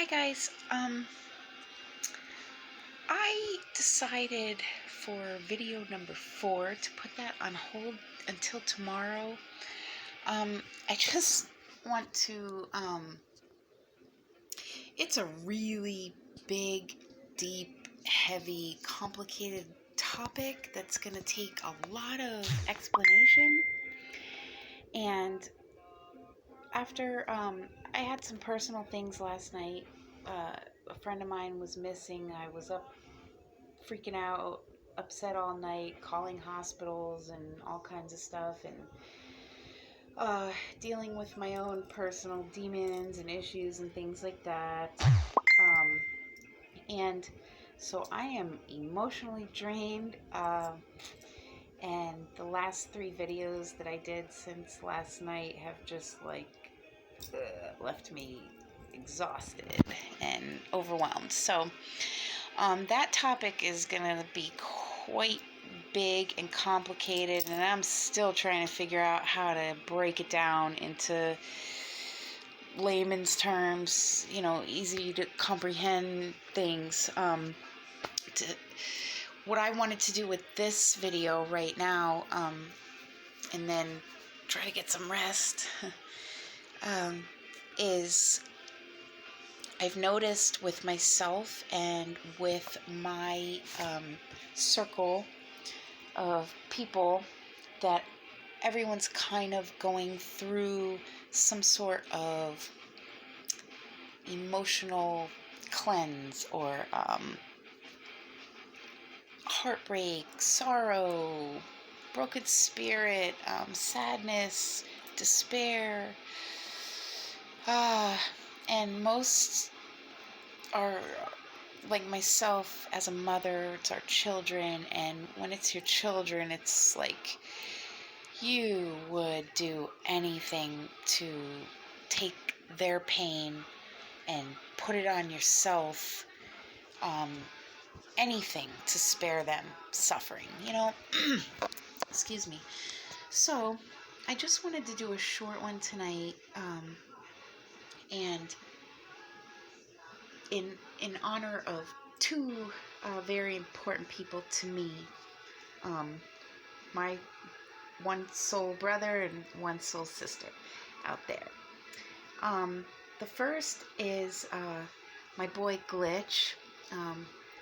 Hi guys. I decided for video number 4 to put that on hold until tomorrow. I just want to, it's a really big, deep, heavy, complicated topic that's going to take a lot of explanation. And after, I had some personal things last night. A friend of mine was missing. I was up freaking out, upset all night, calling hospitals and all kinds of stuff, and dealing with my own personal demons and issues and things like that. And so I am emotionally drained. And the last 3 videos that I did since last night have just left me exhausted and overwhelmed. So that topic is going to be quite big and complicated, and I'm still trying to figure out how to break it down into layman's terms, easy to comprehend things. What I wanted to do with this video right now, and then try to get some rest, is I've noticed with myself and with my circle of people that everyone's kind of going through some sort of emotional cleanse or heartbreak, sorrow, broken spirit, sadness, despair. And most are like myself as a mother. It's our children, and when it's your children, it's like you would do anything to take their pain and put it on yourself. Anything to spare them suffering, excuse me. So I just wanted to do a short one tonight, and in honor of 2 very important people to me, my one soul brother and one soul sister out there. The first is my boy Glitch.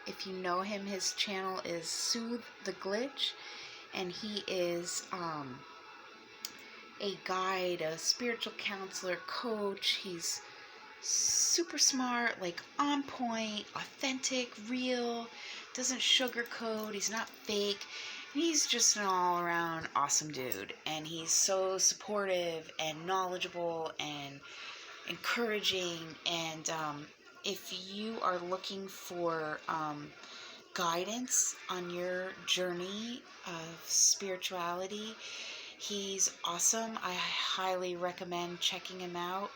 If you know him, his channel is Soothe The Glitch, and he is a guide, a spiritual counselor, coach. He's super smart, on point, authentic, real, doesn't sugarcoat, he's not fake. He's just an all-around awesome dude, and he's so supportive and knowledgeable and encouraging. And if you are looking for guidance on your journey of spirituality, he's awesome. I highly recommend checking him out.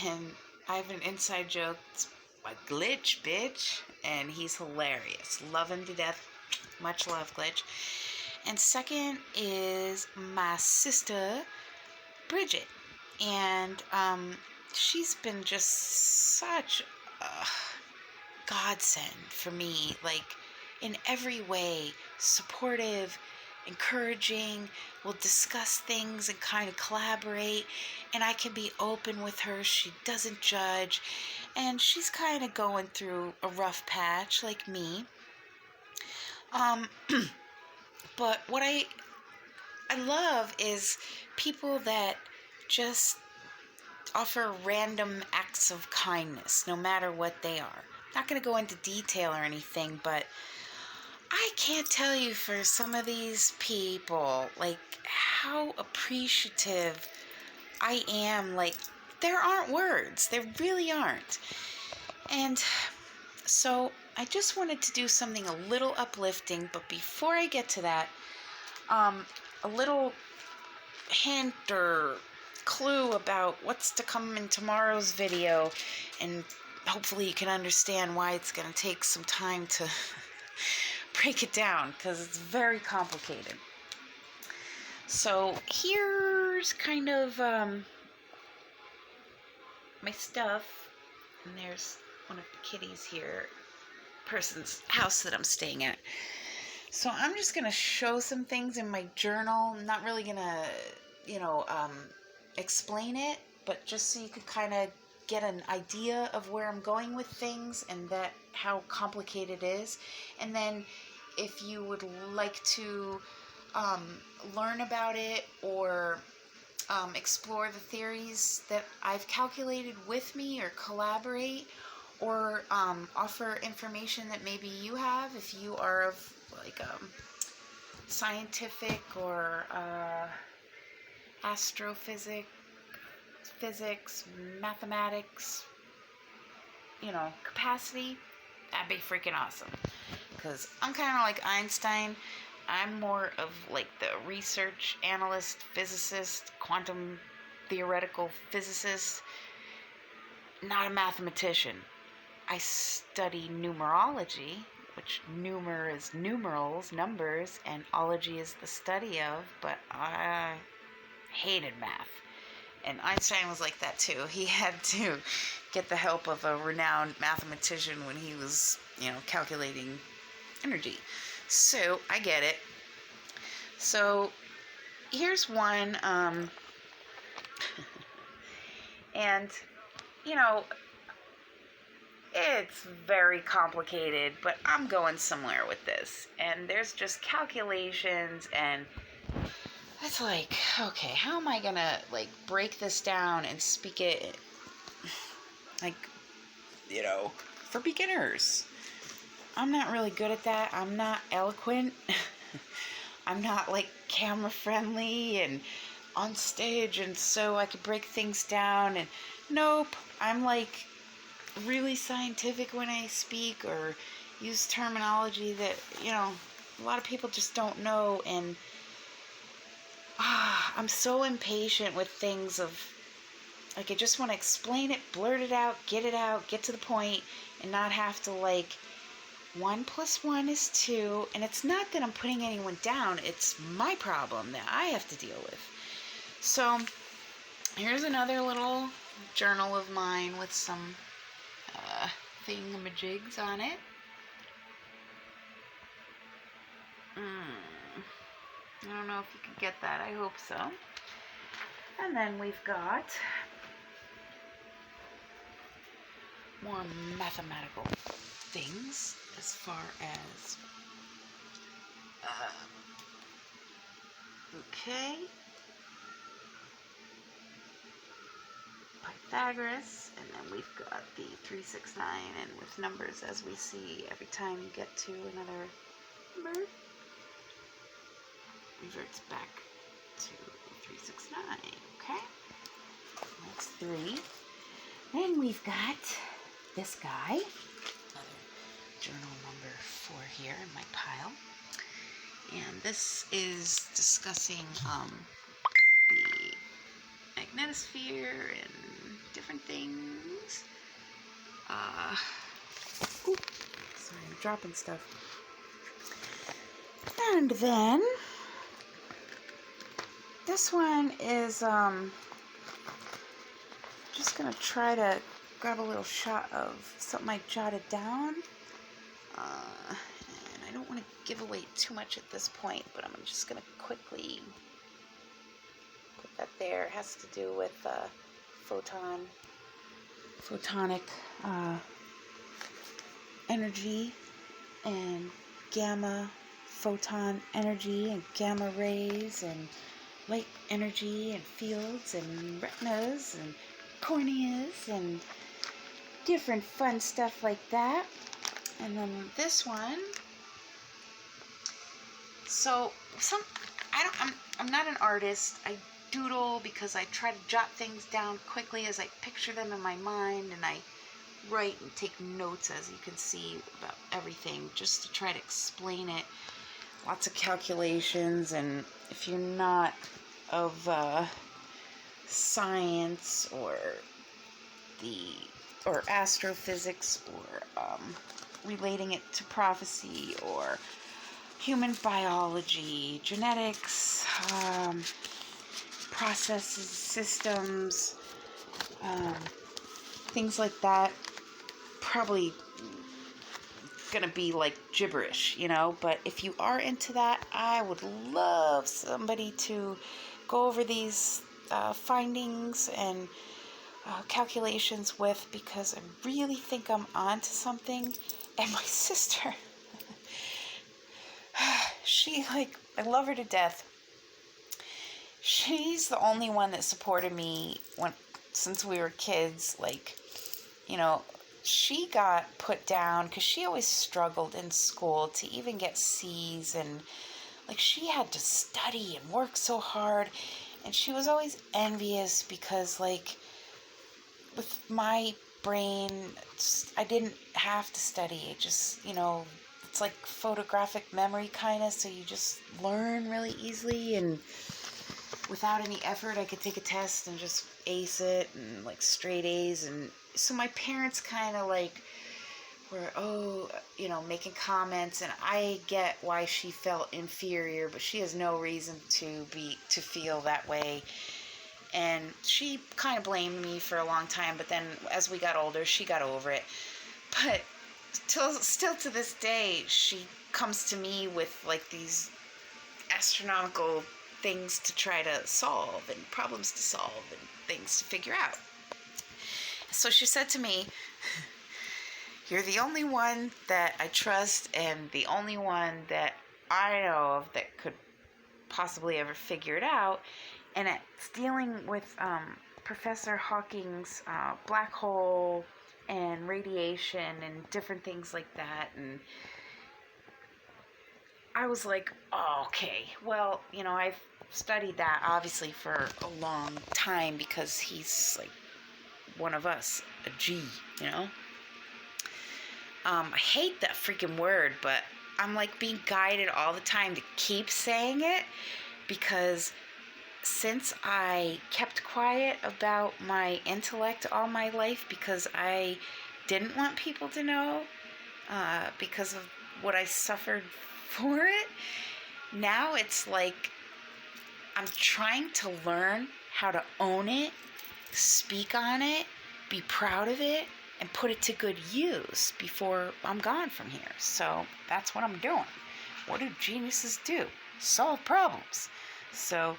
And I have an inside joke. It's my Glitch, bitch. And he's hilarious. Love him to death. Much love, Glitch. And second is my sister, Bridget. And she's been just such a godsend for me. In every way. Supportive, encouraging, we'll discuss things and kind of collaborate, and I can be open with her. She doesn't judge, and she's kind of going through a rough patch like me. But what I love is people that just offer random acts of kindness, no matter what they are. Not going to go into detail or anything, but I can't tell you for some of these people, how appreciative I am. There aren't words. There really aren't. And so I just wanted to do something a little uplifting, but before I get to that, a little hint or clue about what's to come in tomorrow's video, and hopefully you can understand why it's going to take some time to break it down, because it's very complicated. So here's kind of my stuff, and there's one of the kitties here, person's house that I'm staying at. So I'm just going to show some things in my journal. I'm not really going to, explain it, but just so you could kind of get an idea of where I'm going with things and that how complicated it is. And then if you would like to learn about it or explore the theories that I've calculated with me or collaborate or offer information that maybe you have if you are of like scientific or astrophysics, physics, mathematics, capacity, that'd be freaking awesome. Because I'm kind of like Einstein. I'm more of like the research analyst, physicist, quantum theoretical physicist, not a mathematician. I study numerology, which numer is numerals, numbers, and ology is the study of, but I hated math. And Einstein was like that too. He had to get the help of a renowned mathematician when he was, calculating energy. So I get it. So here's one, and it's very complicated, but I'm going somewhere with this. And there's just calculations, and it's like, okay, how am I gonna break this down and speak it for beginners? I'm not really good at that. I'm not eloquent. I'm not camera friendly and on stage, and so I could break things down. And nope, I'm really scientific when I speak or use terminology that a lot of people just don't know. And I'm so impatient with things of I just want to explain it, blurt it out, get to the point, and not have to 1 + 1 is 2. And it's not that I'm putting anyone down, it's my problem that I have to deal with. So here's another little journal of mine with some thingamajigs on it. I don't know if you can get that. I hope so. And then we've got more mathematical things as far as Pythagoras, and then we've got the 369, and with numbers as we see every time you get to another number, reverts back to 369. Okay, that's 3. Then we've got this guy, another journal number 4 here in my pile, and this is discussing the magnetosphere and different things. Sorry, I'm dropping stuff. And then this one is just gonna try to grab a little shot of something I jotted down. And I don't want to give away too much at this point, but I'm just gonna quickly put that there. It has to do with photonic energy and gamma photon energy and gamma rays and light energy and fields and retinas and corneas and different fun stuff like that. And then this one, so I'm not an artist. I doodle because I try to jot things down quickly as I picture them in my mind, and I write and take notes, as you can see, about everything just to try to explain it. Lots of calculations, and if you're not of science or astrophysics or relating it to prophecy or human biology, genetics, processes, systems, things like that, probably gonna be like gibberish, you know. But if you are into that, I would love somebody to go over these findings and calculations with, because I really think I'm onto something. And my sister, she, like, I love her to death. She's the only one that supported me since we were kids. Like, you know, she got put down because she always struggled in school to even get C's, and like she had to study and work so hard, and she was always envious because, like, with my brain, I didn't have to study. It just, you know, it's like photographic memory kind of, so you just learn really easily, and without any effort I could take a test and just ace it, and like straight A's. And so my parents kind of like were, oh, you know, making comments, and I get why she felt inferior, but she has no reason to feel that way. And she kind of blamed me for a long time, but then as we got older, she got over it. But still to this day, she comes to me with like these astronomical things to try to solve, and problems to solve, and things to figure out. So she said to me, "You're the only one that I trust, and the only one that I know of that could possibly ever figure it out." And it's dealing with Professor Hawking's black hole and radiation and different things like that. And I was like, oh, okay, well, you know, I've studied that obviously for a long time because he's like one of us, a G, you know. I hate that freaking word, but I'm like being guided all the time to keep saying it, because since I kept quiet about my intellect all my life because I didn't want people to know, because of what I suffered for it, now it's like I'm trying to learn how to own it, speak on it, be proud of it, and put it to good use before I'm gone from here. So that's what I'm doing. What do geniuses do? Solve problems. So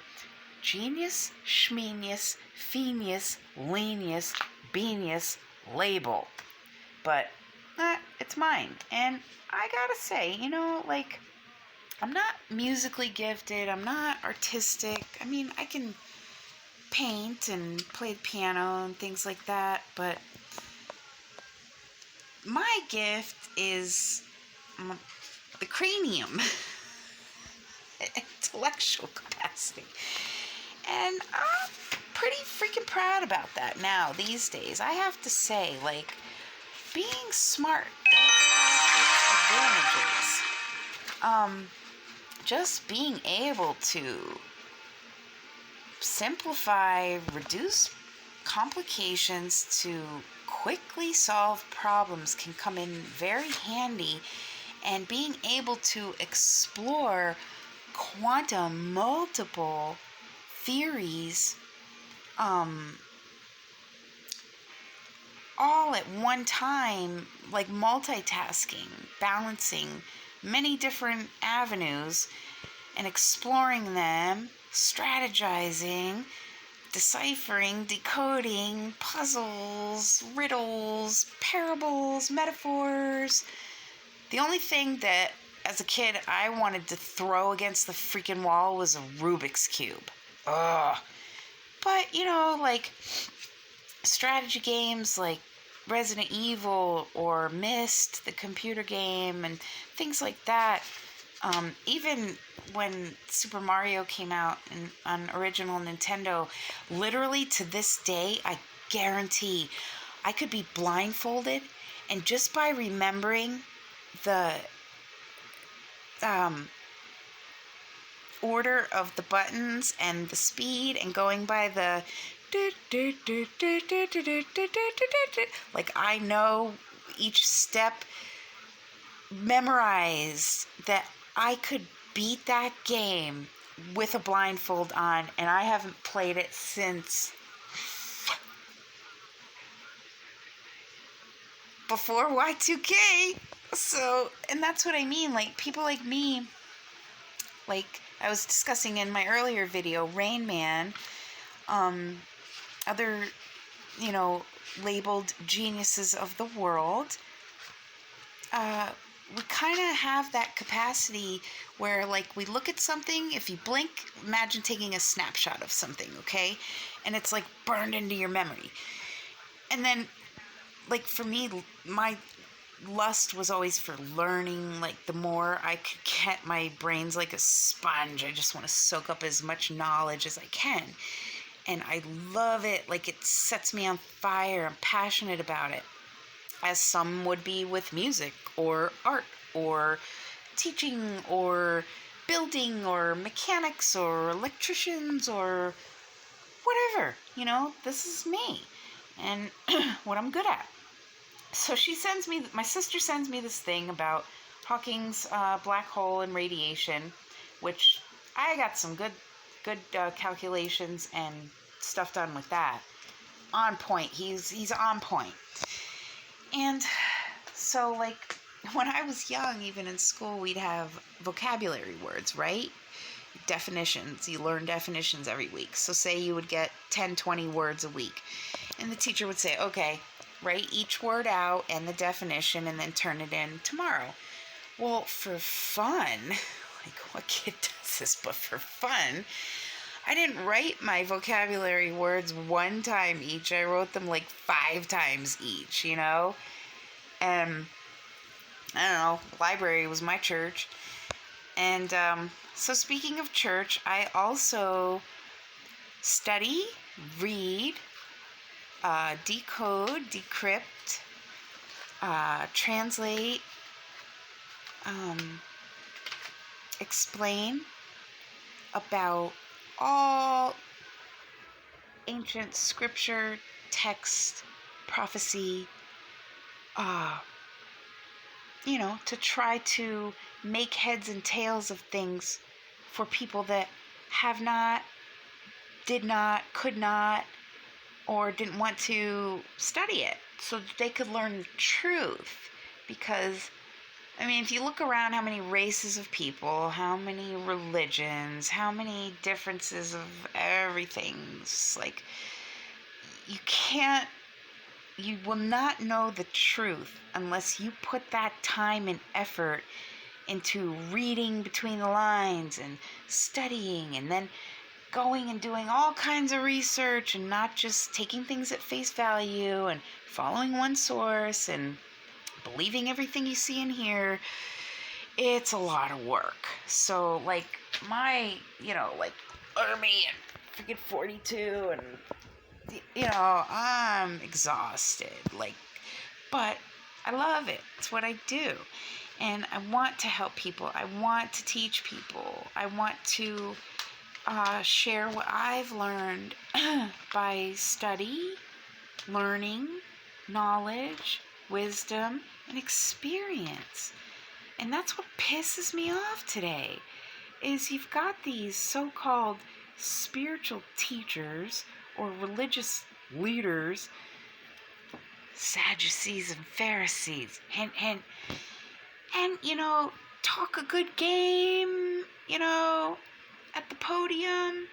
genius, schmenius, phenius, lenius, beanius, label. But it's mine. And I gotta say, you know, like, I'm not musically gifted. I'm not artistic. I mean, I can paint and play the piano and things like that. But my gift is the cranium. Intellectual capacity. And I'm pretty freaking proud about that now these days. I have to say, like, being smart does have its advantages. Just being able to simplify, reduce complications to quickly solve problems can come in very handy, and being able to explore quantum multiple theories all at one time, like multitasking, balancing many different avenues and exploring them, strategizing, deciphering, decoding, puzzles, riddles, parables, metaphors. The only thing that as a kid I wanted to throw against the freaking wall was a Rubik's Cube. Ugh. But, you know, like strategy games like Resident Evil or Myst, the computer game, and things like that. Even when Super Mario came out on original Nintendo, literally to this day, I guarantee I could be blindfolded, and just by remembering the order of the buttons and the speed and going by the like, I know each step memorized, that I could beat that game with a blindfold on, and I haven't played it since before Y2K. So, and that's what I mean. Like, people like me, like I was discussing in my earlier video, Rain Man, other, you know, labeled geniuses of the world, we kind of have that capacity where, like, we look at something, if you blink, imagine taking a snapshot of something, okay? And it's like burned into your memory. And then, like, for me, my lust was always for learning. Like, the more I could get, my brain's like a sponge. I just want to soak up as much knowledge as I can. And I love it. Like, it sets me on fire. I'm passionate about it, as some would be with music or art or teaching or building or mechanics or electricians or whatever. You know, this is me and what I'm good at. So my sister sends me this thing about Hawking's black hole and radiation, which I got some good calculations and stuff done with that. On point. He's on point. And so, like, when I was young, even in school, we'd have vocabulary words, right? Definitions. You learn definitions every week. So say you would get 10, 20 words a week. And the teacher would say, okay, write each word out and the definition and then turn it in tomorrow. Well, for fun, like, what kid does this but for fun? I didn't write my vocabulary words one time each. I wrote them like 5 times each, you know? And I don't know, library was my church. And so speaking of church, I also study, read, decode, decrypt, translate, explain about all ancient scripture, text, prophecy, you know, to try to make heads and tails of things for people that have not, did not, could not, or didn't want to study it, so that they could learn the truth. Because, I mean, if you look around, how many races of people, how many religions, how many differences of everything, it's like, you will not know the truth unless you put that time and effort into reading between the lines and studying, and then going and doing all kinds of research, and not just taking things at face value and following one source and believing everything you see and hear. It's a lot of work. So, like, my, you know, like, army and freaking 42, and, you know, I'm exhausted. Like, but I love it. It's what I do. And I want to help people. I want to teach people. I want to share what I've learned by study, learning, knowledge, wisdom, and experience. And that's what pisses me off today, is you've got these so-called spiritual teachers or religious leaders, Sadducees and Pharisees, and you know, talk a good game, you know, at the podium,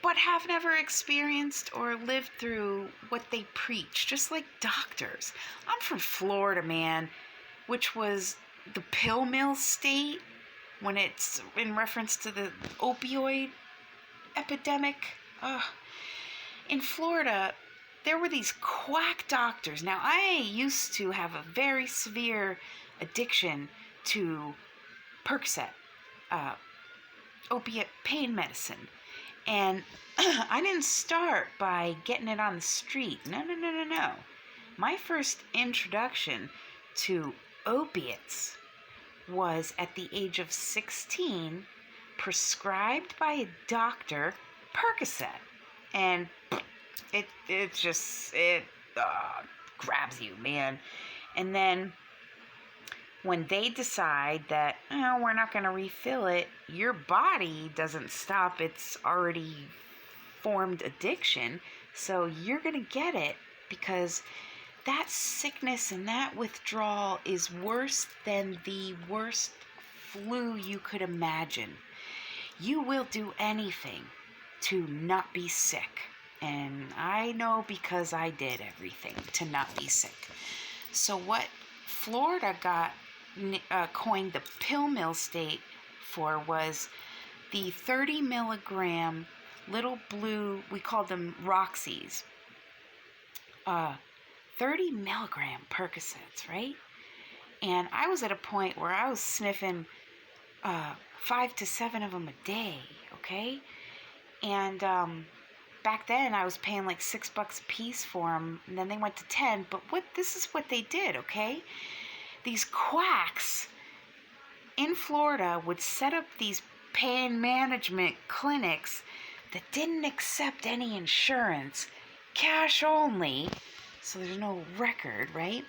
but have never experienced or lived through what they preach, just like doctors. I'm from Florida, man, which was the pill mill state when it's in reference to the opioid epidemic. In Florida, there were these quack doctors. Now, I used to have a very severe addiction to Percocet, opiate pain medicine. And I didn't start by getting it on the street. No. My first introduction to opiates was at the age of 16, prescribed by a doctor, Percocet. And it grabs you, man. And then when they decide that, we're not going to refill it, your body doesn't stop. It's already formed addiction. So you're going to get it, because that sickness and that withdrawal is worse than the worst flu you could imagine. You will do anything to not be sick. And I know, because I did everything to not be sick. So what Florida got coined the pill mill state for was the 30 milligram little blue, we called them Roxy's, 30 milligram Percocets, right? And I was at a point where I was sniffing 5 to 7 of them a day, okay? And back then I was paying like $6 a piece for them, and then they went to 10. But this is what they did, okay? These quacks in Florida would set up these pain management clinics that didn't accept any insurance, cash only, so there's no record, right?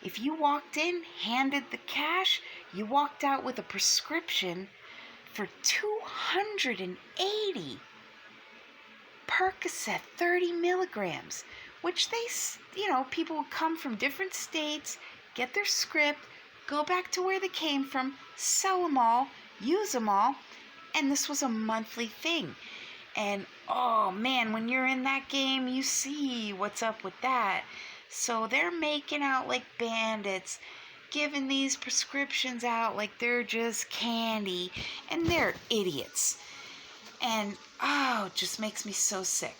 If you walked in, handed the cash, you walked out with a prescription for 280 Percocet 30 milligrams, which people would come from different states, get their script, go back to where they came from, sell them all, use them all, and this was a monthly thing. And oh man, when you're in that game, you see what's up with that. So they're making out like bandits, giving these prescriptions out like they're just candy, and they're idiots. And it just makes me so sick.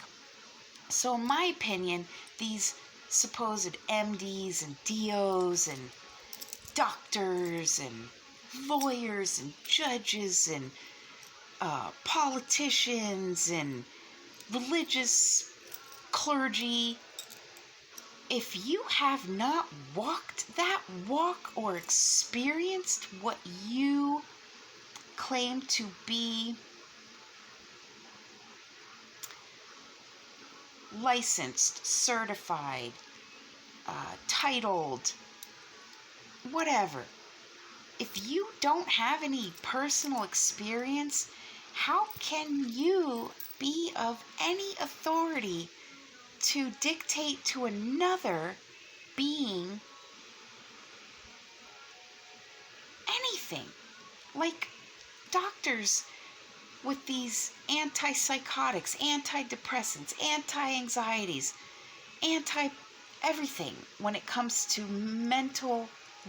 So in my opinion, these supposed MDs and DOs and doctors and lawyers and judges and politicians and religious clergy, if you have not walked that walk or experienced what you claim to be licensed, certified, titled, whatever, if you don't have any personal experience, how can you be of any authority to dictate to another being anything? Like doctors with these antipsychotics, antidepressants, anti-anxieties, anti-everything when it comes to mental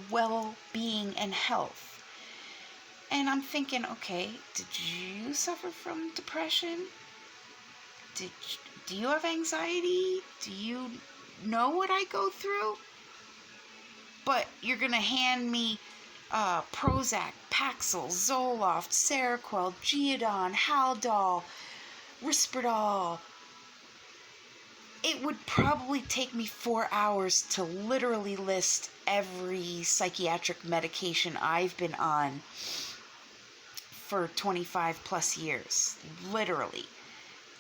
well-being and health. And I'm thinking, okay, did you suffer from depression? Do you have anxiety? Do you know what I go through? But you're going to hand me Prozac, Paxil, Zoloft, Seroquel, Geodon, Haldol, Risperdal. It would probably take me 4 hours to literally list every psychiatric medication I've been on for 25 plus years. Literally.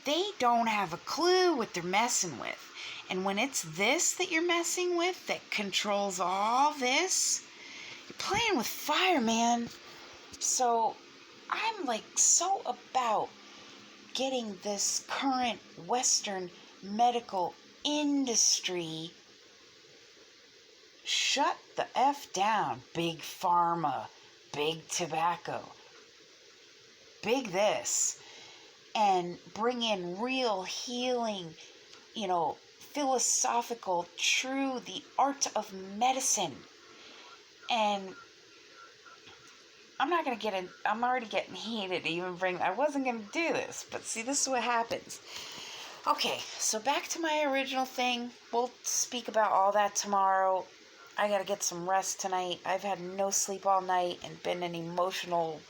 They don't have a clue what they're messing with. And when it's this that you're messing with that controls all this, you're playing with fire, man. So I'm like so about getting this current Western medical industry shut the F down. Big pharma, big tobacco, big this, and bring in real healing, philosophical, true, the art of medicine. And I'm not going to get in, I'm already getting heated to even I wasn't going to do this, but see, this is what happens. Okay, so back to my original thing. We'll speak about all that tomorrow. I got to get some rest tonight. I've had no sleep all night and been an emotional,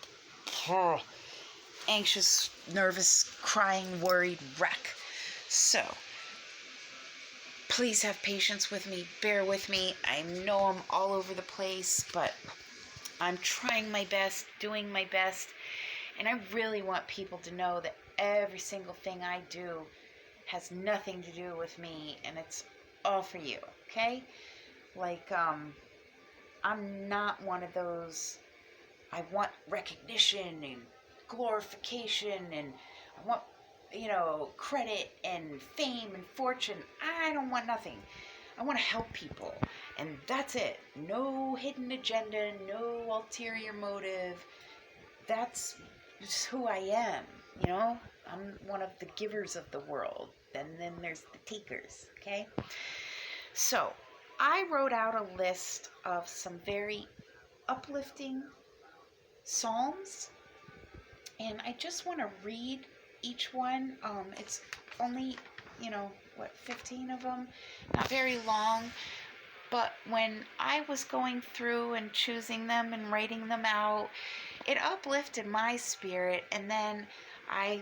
anxious, nervous, crying, worried wreck. So, please have patience with me. Bear with me. I know I'm all over the place, but I'm trying my best, doing my best. And I really want people to know that every single thing I do has nothing to do with me, and it's all for you, okay? Like, I'm not one of those, I want recognition and glorification, and I want credit and fame and fortune. I don't want nothing. I want to help people. And that's it. No hidden agenda, no ulterior motive. That's just who I am, I'm one of the givers of the world. And then there's the takers, okay? So I wrote out a list of some very uplifting psalms, and I just want to read each one. It's only, 15 of them, not very long. But when I was going through and choosing them and writing them out, it uplifted my spirit. And then I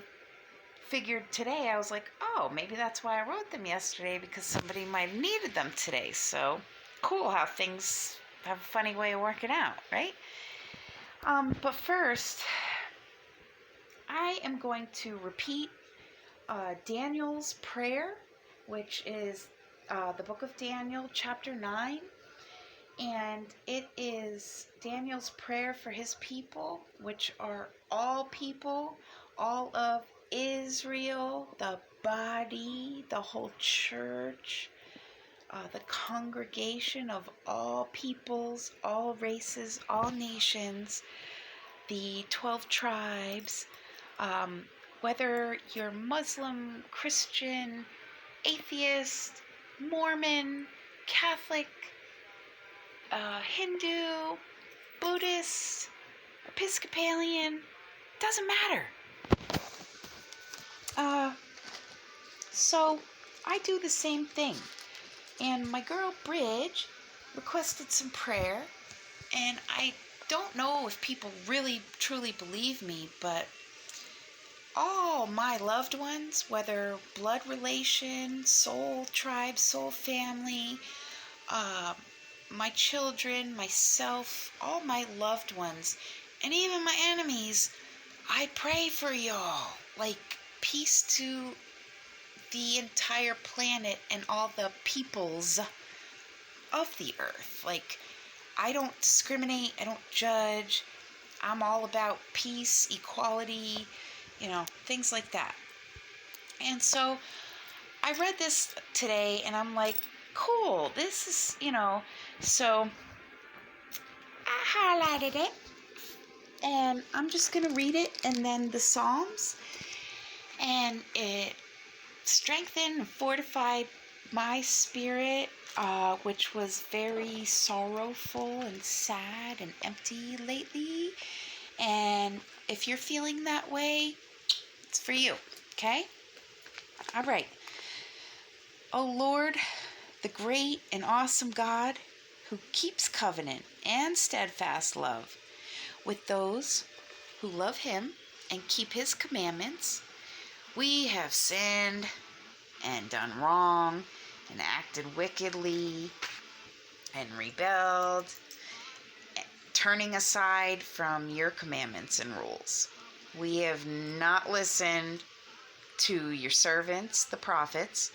figured today, I was like, oh, maybe that's why I wrote them yesterday, because somebody might have needed them today. So cool how things have a funny way of working out, right? But first, I am going to repeat Daniel's prayer, which is the book of Daniel, chapter 9. And it is Daniel's prayer for his people, which are all people, all of Israel, the body, the whole church, the congregation of all peoples, all races, all nations, the 12 tribes, whether you're Muslim, Christian, atheist, Mormon, Catholic, Hindu, Buddhist, Episcopalian, doesn't matter. So I do the same thing. And my girl Bridget requested some prayer, and I don't know if people really truly believe me, but all my loved ones, whether blood relation, soul tribe, soul family, my children, myself, all my loved ones, and even my enemies, I pray for y'all. Like, peace to the entire planet and all the peoples of the earth. Like, I don't discriminate, I don't judge. I'm all about peace, equality, things like that. And so I read this today, and I'm like, cool, this is, so I highlighted it, and I'm just going to read it, and then the Psalms, and it strengthened and fortified my spirit, which was very sorrowful and sad and empty lately. And if you're feeling that way, it's for you, okay? All right. O Lord, the great and awesome God, who keeps covenant and steadfast love with those who love him and keep his commandments, we have sinned and done wrong and acted wickedly and rebelled, turning aside from your commandments and rules. We have not listened to your servants, the prophets,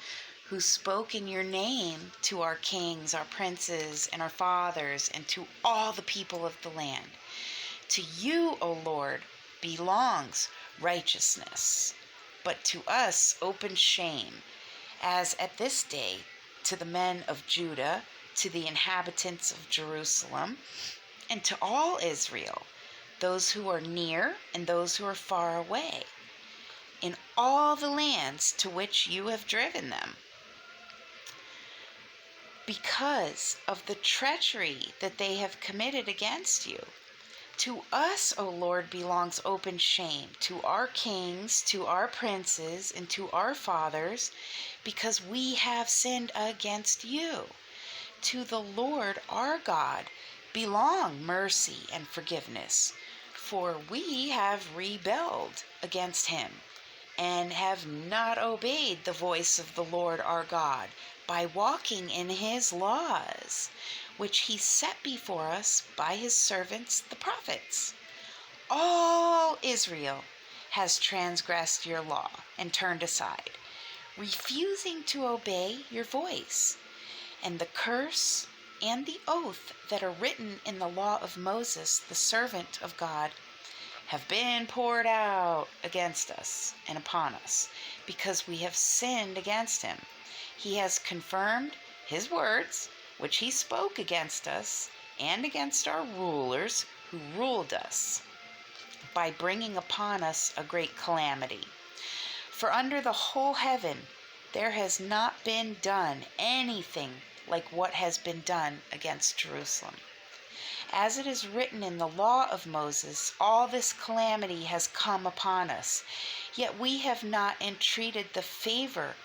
who spoke in your name to our kings, our princes, and our fathers, and to all the people of the land. To you, O Lord, belongs righteousness, but to us open shame, as at this day to the men of Judah, to the inhabitants of Jerusalem, and to all Israel, those who are near and those who are far away, in all the lands to which you have driven them. Because of the treachery that they have committed against you. To us, O Lord, belongs open shame, to our kings, to our princes, and to our fathers, because we have sinned against you. To the Lord our God belong mercy and forgiveness, for we have rebelled against him, and have not obeyed the voice of the Lord our God, by walking in his laws, which he set before us by his servants the prophets. All Israel has transgressed your law and turned aside, refusing to obey your voice. And the curse and the oath that are written in the law of Moses, the servant of God, have been poured out against us and upon us, because we have sinned against him. He has confirmed his words, which he spoke against us and against our rulers who ruled us, by bringing upon us a great calamity. For under the whole heaven there has not been done anything like what has been done against Jerusalem. As it is written in the law of Moses, all this calamity has come upon us, yet we have not entreated the favor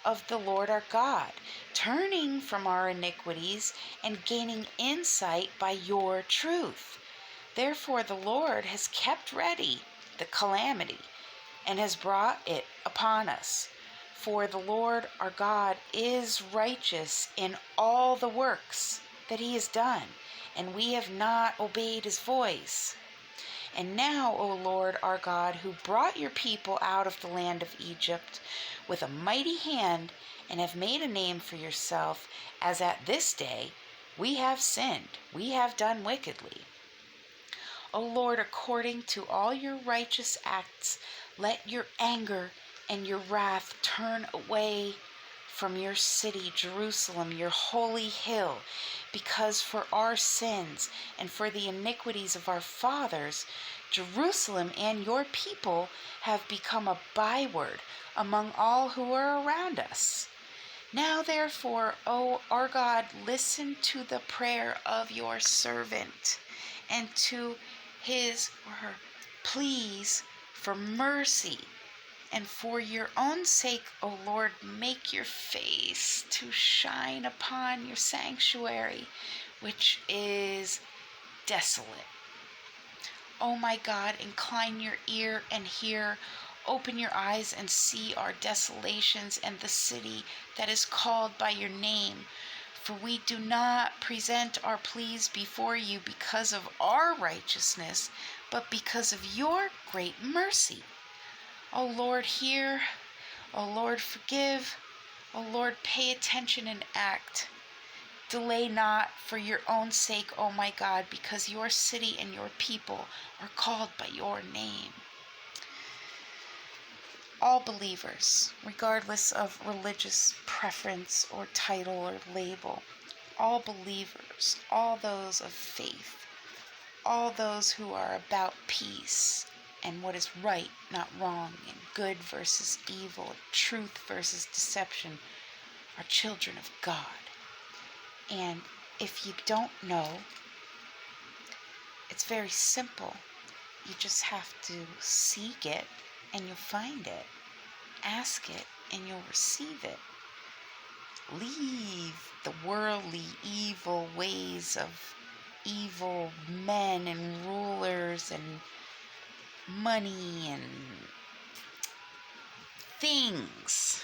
of the Lord our God, turning from our iniquities and gaining insight by your truth. Therefore the Lord has kept ready the calamity and has brought it upon us. For the Lord our God is righteous in all the works that he has done, and we have not obeyed his voice. And now, O Lord our God, who brought your people out of the land of Egypt with a mighty hand, and have made a name for yourself, as at this day we have sinned, we have done wickedly. O Lord, according to all your righteous acts, let your anger and your wrath turn away from your city, Jerusalem, your holy hill, because for our sins and for the iniquities of our fathers, Jerusalem and your people have become a byword among all who are around us. Now, therefore, O our God, listen to the prayer of your servant and to his or her pleas for mercy. And for your own sake, O Lord, make your face to shine upon your sanctuary, which is desolate. O my God, incline your ear and hear. Open your eyes and see our desolations and the city that is called by your name. For we do not present our pleas before you because of our righteousness, but because of your great mercy. O Lord, hear. O Lord, forgive. O Lord, pay attention and act. Delay not for your own sake, O my God, because your city and your people are called by your name. All believers, regardless of religious preference or title or label, all believers, all those of faith, all those who are about peace and what is right, not wrong, and good versus evil, truth versus deception, are children of God. And if you don't know, it's very simple. You just have to seek it and you'll find it. Ask it and you'll receive it. Leave the worldly evil ways of evil men and rulers and money and things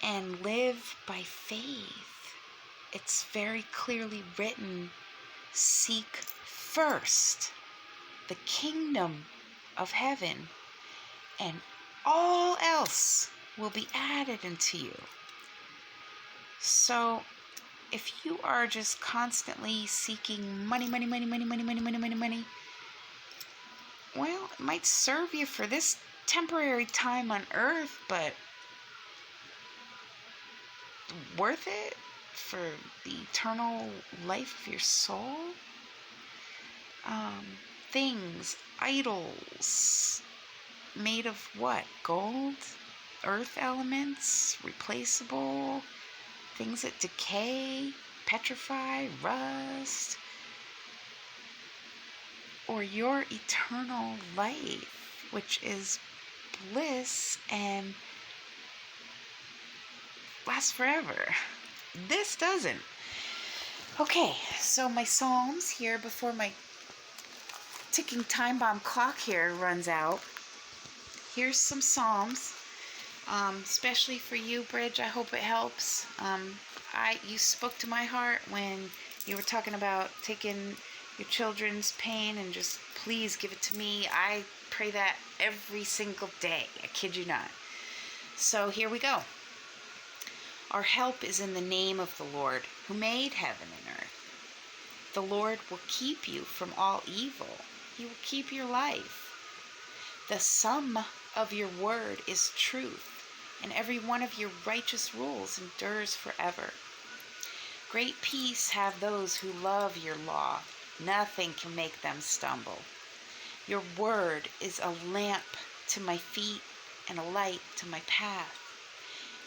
and live by faith. It's very clearly written, seek first the kingdom of heaven, and all else will be added unto you. So if you are just constantly seeking money, well, it might serve you for this temporary time on earth, but worth it for the eternal life of your soul? Things, idols, made of what? Gold? Earth elements? Replaceable? Things that decay, petrify, rust? Or your eternal life, which is bliss and lasts forever? This doesn't. Okay, so my Psalms here before my ticking time bomb clock here runs out. Here's some Psalms, especially for you, Bridge. I hope it helps. You spoke to my heart when you were talking about taking your children's pain and just please give it to me. I pray that every single day. I kid you not. So here we go. Our help is in the name of the Lord, who made heaven and earth. The Lord will keep you from all evil. He will keep your life. The sum of your word is truth, and every one of your righteous rules endures forever. Great peace have those who love your law. Nothing can make them stumble. Your word is a lamp to my feet and a light to my path.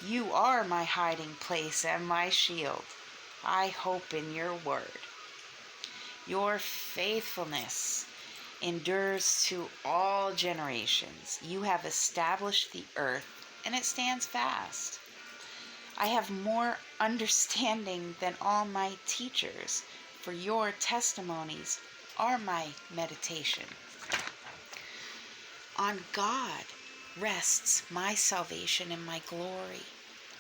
You are my hiding place and my shield. I hope in your word. Your faithfulness endures to all generations. You have established the earth, and it stands fast. I have more understanding than all my teachers, for your testimonies are my meditation. On God rests my salvation and my glory.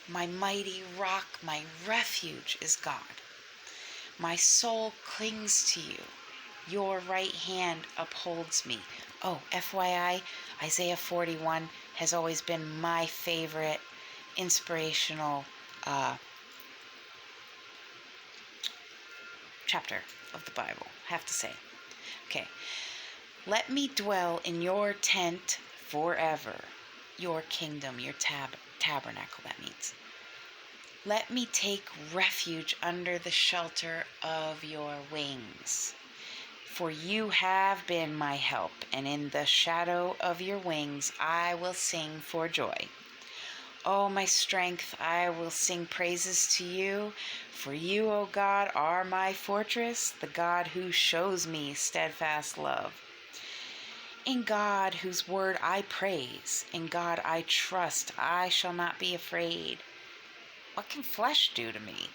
My mighty rock, my refuge is God. My soul clings to you. Your right hand upholds me. Oh, FYI, Isaiah 41 has always been my favorite inspirational chapter of the Bible, I have to say. Okay. Let me dwell in your tent forever. Your kingdom, your tabernacle, that means. Let me take refuge under the shelter of your wings. For you have been my help, and in the shadow of your wings I will sing for joy. O my strength, I will sing praises to you. For you, O God, are my fortress, the God who shows me steadfast love. In God, whose word I praise, in God I trust, I shall not be afraid. What can flesh do to me?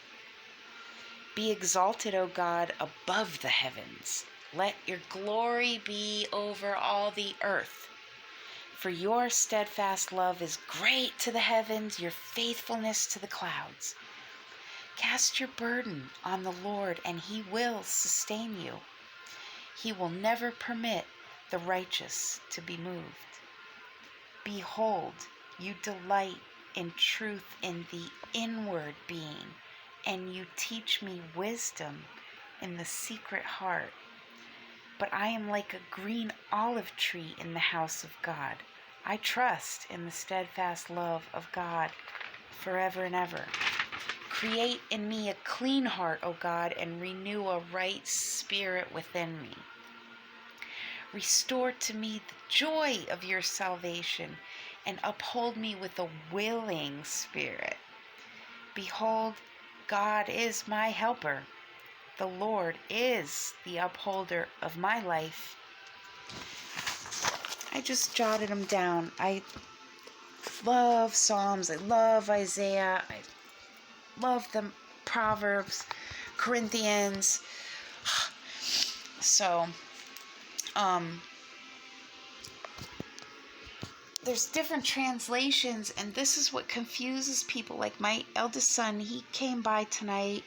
Be exalted, O God, above the heavens. Let your glory be over all the earth. For your steadfast love is great to the heavens, your faithfulness to the clouds. Cast your burden on the Lord, and he will sustain you. He will never permit the righteous to be moved. Behold, you delight in truth in the inward being, and you teach me wisdom in the secret heart. But I am like a green olive tree in the house of God. I trust in the steadfast love of God forever and ever. Create in me a clean heart, O God, and renew a right spirit within me. Restore to me the joy of your salvation, and uphold me with a willing spirit. Behold, God is my helper. The Lord is the upholder of my life. I just jotted them down. I love Psalms. I love Isaiah. I love the Proverbs, Corinthians. So, there's different translations, and this is what confuses people. Like my eldest son, he came by tonight,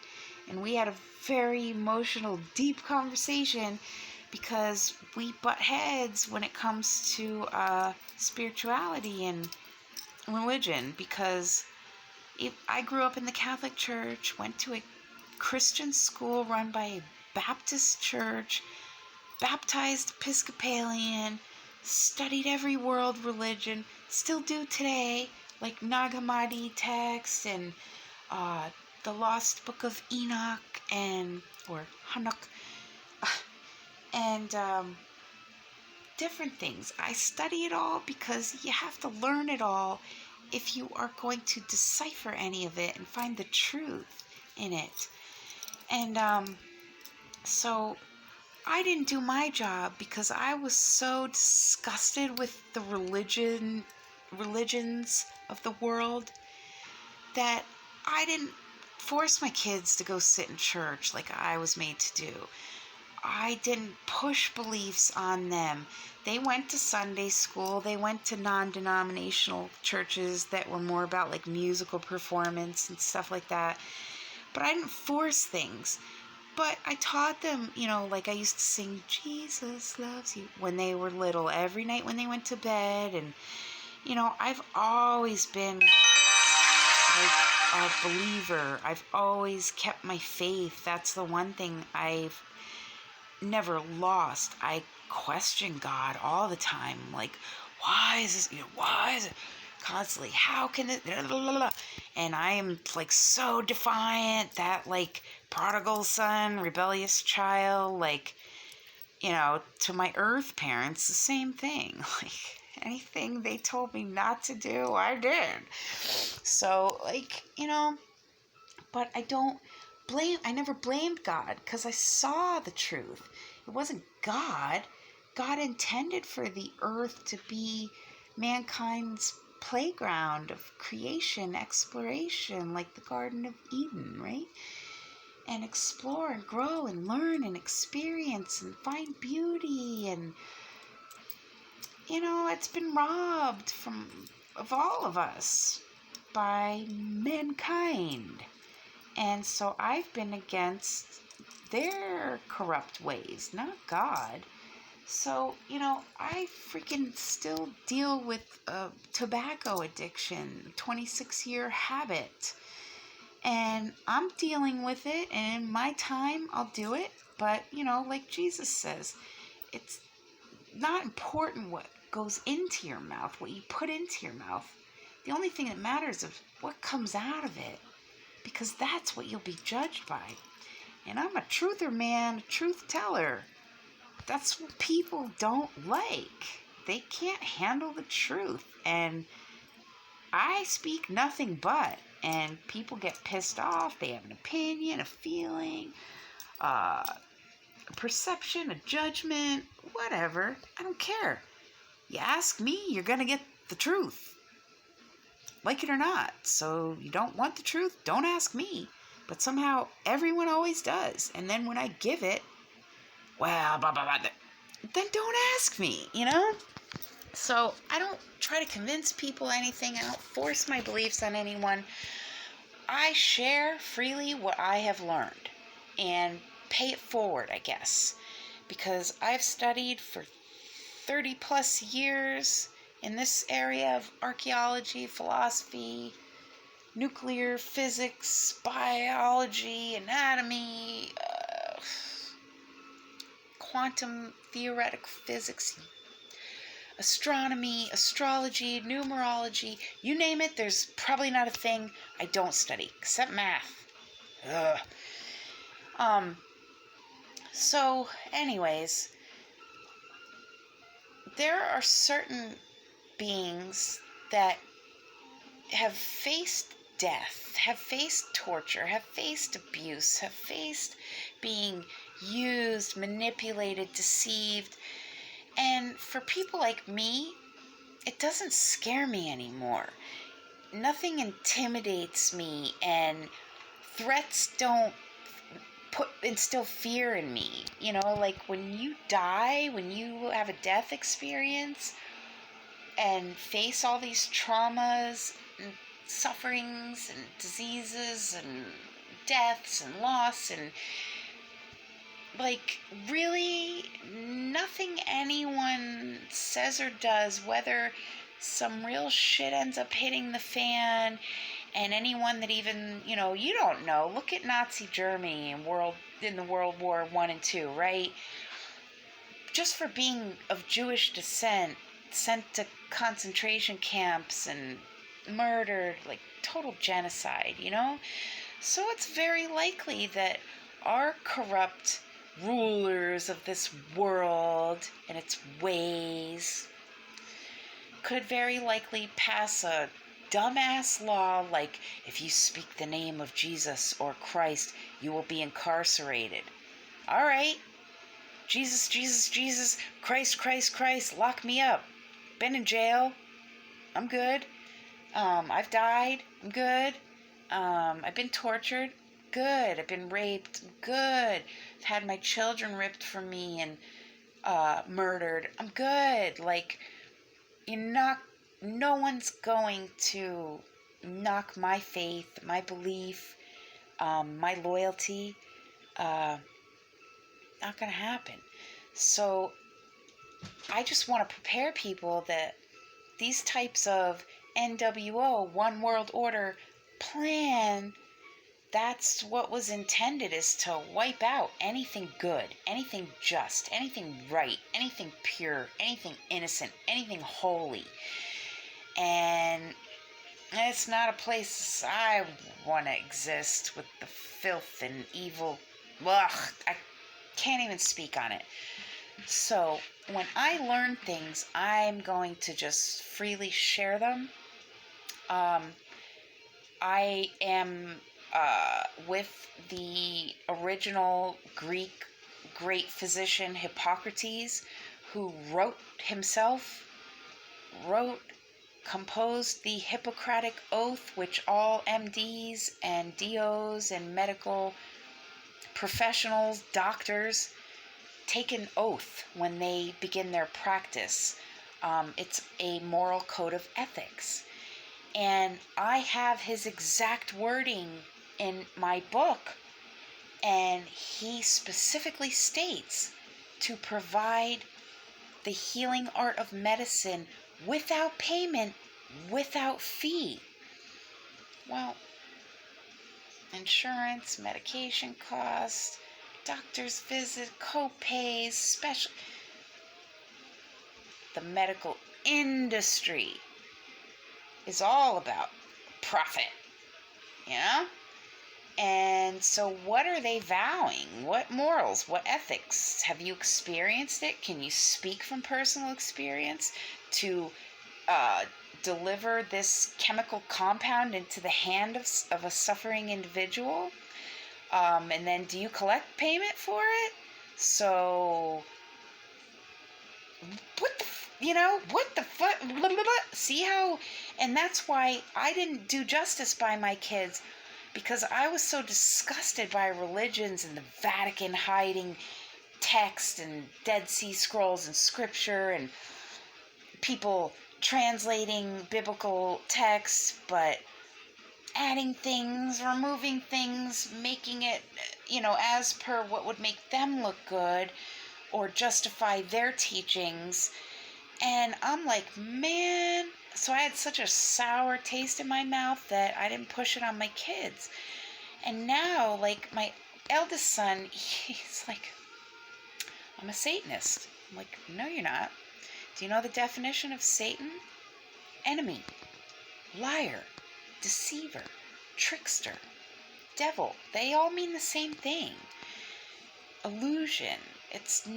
and we had a very emotional, deep conversation because we butt heads when it comes to spirituality and religion. Because I grew up in the Catholic Church, went to a Christian school run by a Baptist church, baptized Episcopalian, studied every world religion, still do today, like Nag Hammadi text and the Lost Book of Enoch or Hanuk, and different things. I study it all because you have to learn it all if you are going to decipher any of it and find the truth in it. And so I didn't do my job because I was so disgusted with the religions of the world that I didn't force my kids to go sit in church like I was made to do. I didn't push beliefs on them. They went to Sunday school. They went to non-denominational churches that were more about like musical performance and stuff like that. But I didn't force things. But I taught them, like I used to sing Jesus Loves You when they were little, every night when they went to bed. And, I've always been like a believer. I've always kept my faith. That's the one thing I've never lost. I question God all the time. Like, why is this, why is it constantly, how can it, blah, blah, blah. And I am like so defiant, that like prodigal son, rebellious child, like, to my earth parents, the same thing. Like, anything they told me not to do, I did. So, like, but I never blamed God, because I saw the truth. It wasn't God. God intended for the earth to be mankind's playground of creation, exploration, like the Garden of Eden, right? And explore and grow and learn and experience and find beauty. And, it's been robbed of all of us by mankind. And so I've been against their corrupt ways, not God. So, I freaking still deal with a tobacco addiction, 26-year habit. And I'm dealing with it, and in my time, I'll do it. But, like Jesus says, it's not important what goes into your mouth, what you put into your mouth. The only thing that matters is what comes out of it, because that's what you'll be judged by. And I'm a truther, man, a truth teller. That's what people don't like. They can't handle the truth. And I speak nothing but. And people get pissed off. They have an opinion, a feeling, a perception, a judgment, whatever. I don't care. You ask me, you're going to get the truth. Like it or not. So you don't want the truth? Don't ask me. But somehow everyone always does. And then when I give it, well, blah, blah, blah, then don't ask me, So I don't try to convince people anything. I don't force my beliefs on anyone. I share freely what I have learned and pay it forward, I guess, because I've studied for 30 plus years in this area of archaeology, philosophy, nuclear physics, biology, anatomy, quantum theoretic physics, astronomy, astrology, numerology, you name it. There's probably not a thing I don't study, except math. Ugh. So anyways, there are certain beings that have faced death, have faced torture, have faced abuse, have faced being used, manipulated, deceived. And for people like me, it doesn't scare me anymore. Nothing intimidates me, and threats don't instill fear in me. Like when you die, when you have a death experience and face all these traumas and sufferings and diseases and deaths and loss, and like really nothing anyone says or does, whether some real shit ends up hitting the fan, and anyone that even, you don't know. Look at Nazi Germany in the World War I and II, right? Just for being of Jewish descent, sent to concentration camps and murdered, like total genocide, So it's very likely that our corrupt rulers of this world and its ways could very likely pass a dumbass law like, if you speak the name of Jesus or Christ, you will be incarcerated. All right. Jesus, Jesus, Jesus, Christ, Christ, Christ, lock me up. Been in jail. I'm good. I've died. I'm good. I've been tortured. Good. I've been raped. Good. I've had my children ripped from me and murdered. I'm good. Like, no one's going to knock my faith, my belief, my loyalty. Not going to happen. So I just want to prepare people that these types of NWO, One World Order plan that's what was intended, is to wipe out anything good, anything just, anything right, anything pure, anything innocent, anything holy. And it's not a place I want to exist with the filth and evil. Ugh, I can't even speak on it. So when I learn things, I'm going to just freely share them. I am with the original Greek great physician Hippocrates, who composed the Hippocratic Oath, which all MDs and DOs and medical professionals, doctors, take an oath when they begin their practice. It's a moral code of ethics. And I have his exact wording in my book, and he specifically states to provide the healing art of medicine without payment, without fee. Well, insurance, medication costs, doctor's visit, co-pays, special... The medical industry is all about profit, you know? And so what are they vowing? What morals? What ethics? Have you experienced it? Can you speak from personal experience to deliver this chemical compound into the hand of a suffering individual? And then do you collect payment for it? So what the fuck? See how? And that's why I didn't do justice by my kids, because I was so disgusted by religions and the Vatican hiding text and Dead Sea Scrolls and scripture and people translating biblical texts but adding things, removing things, making it, as per what would make them look good or justify their teachings. And I'm like, man, so I had such a sour taste in my mouth that I didn't push it on my kids. And now, like, my eldest son, he's like, I'm a Satanist. I'm like, no, you're not. Do you know the definition of Satan? Enemy, liar, deceiver, trickster, devil. They all mean the same thing. Illusion. It's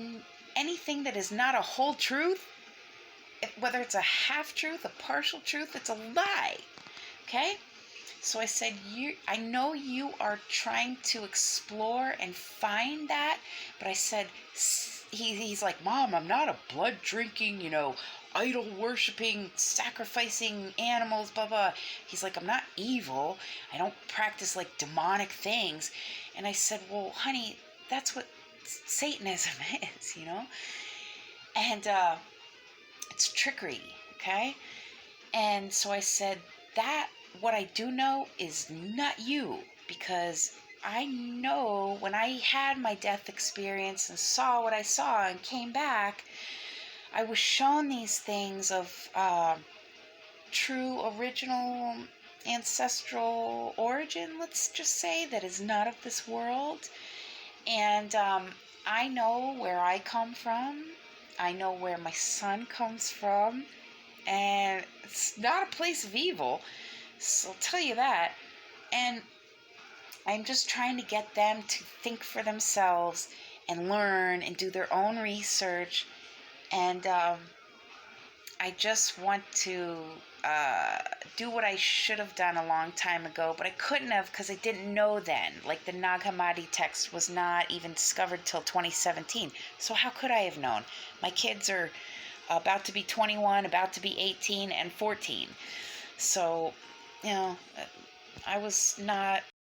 anything that is not a whole truth. Whether it's a half-truth, a partial truth, it's a lie. Okay? So I said, I know you are trying to explore and find that, but I said, he's like, Mom, I'm not a blood-drinking, idol-worshipping, sacrificing animals, blah, blah. He's like, I'm not evil. I don't practice, like, demonic things. And I said, well, honey, that's what Satanism is, And, it's trickery, okay? And so I said, what I do know is not you, because I know when I had my death experience and saw what I saw and came back, I was shown these things of true, original, ancestral origin, let's just say, that is not of this world. And I know where I come from. I know where my son comes from, and it's not a place of evil, so I'll tell you that. And I'm just trying to get them to think for themselves and learn and do their own research. And I just want to do what I should have done a long time ago, but I couldn't have because I didn't know then. Like, the Nag Hammadi text was not even discovered till 2017. So how could I have known? My kids are about to be 21, about to be 18, and 14. So, I was not